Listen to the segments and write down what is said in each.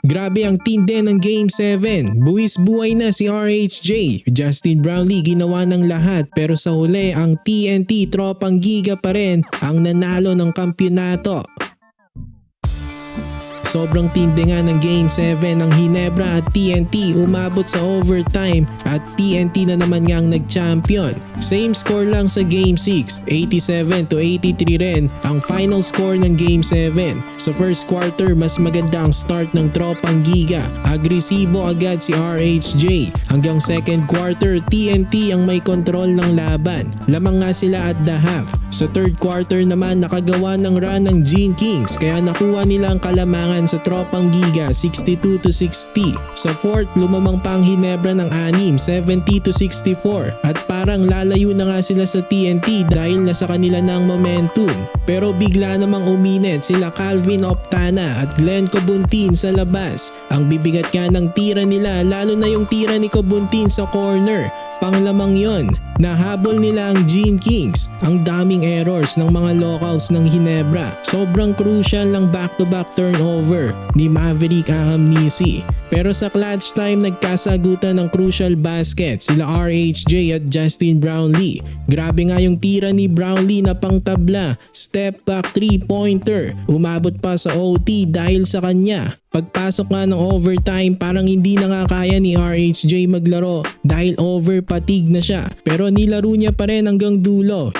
Grabe ang tindi ng Game 7. Buwis buhay na si RHJ. Justin Brownlee ginawa ng lahat pero sa huli ang TNT tropang giga pa rin ang nanalo ng kampyonato. Sobrang tindi nga ng Game 7 ng Ginebra at TNT, umabot sa overtime at TNT na naman nga ang nag-champion. Same score lang sa Game 6, 87-83 rin ang final score ng Game 7. Sa first quarter mas maganda ang start ng tropang giga. Agresibo agad si RHJ. Hanggang second quarter TNT ang may kontrol ng laban. Lamang nga sila at the half. Sa third quarter naman nakagawa ng run ng Gene Kings kaya nakuha nila ang kalamangan sa tropang giga 62-60. Sa fourth lumamang pa ang Ginebra ng 6, 70-64 at parang lalayo na nga sila sa TNT dahil nasa kanila na ang momentum. Pero bigla namang uminit sila Calvin Optana at Glenn Cobuntin sa labas. Ang bibigat nga ng tira nila lalo na yung tira ni Cobuntin sa corner. Panglamang yon, nahabol nila ang Gene Kings. Ang daming errors ng mga locals ng Ginebra. Sobrang crucial ng back-to-back turnover ni Maverick Ahamnisi. Pero sa clutch time nagkasagutan ng crucial basket sila RHJ at Justin Brownlee. Grabe nga yung tira ni Brownlee na pangtabla, step back 3-pointer. Umabot pa sa OT dahil sa kanya. Pagpasok nga ng overtime parang hindi na nga kaya ni RHJ maglaro dahil over fatigue na siya. Pero nilaro niya pa rin hanggang dulo.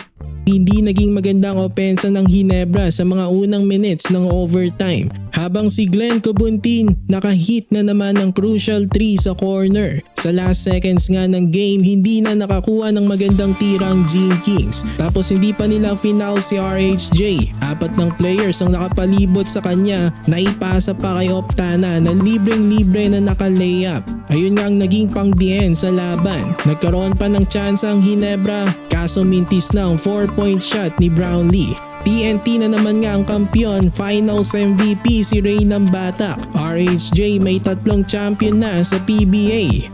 Hindi naging magandang opensa ng Ginebra sa mga unang minutes ng overtime. Habang si Glenn Cobuntin nakahit na naman ng crucial 3 sa corner. Sa last seconds nga ng game hindi na nakakuha ng magandang tira ang Gene Kings. Tapos hindi pa nila final si RHJ. 4 ng players ang nakapalibot sa kanya na ipasa pa kay Optana na libreng-libre na naka-layup. Ayun nga ang naging pang-the-end sa laban. Nagkaroon pa ng chance ang Ginebra kaso mintis na ang 4-point shot ni Brownlee. TNT na naman nga ang kampiyon, finals MVP si Ray ng Batak. RHJ may 3 champion na sa PBA.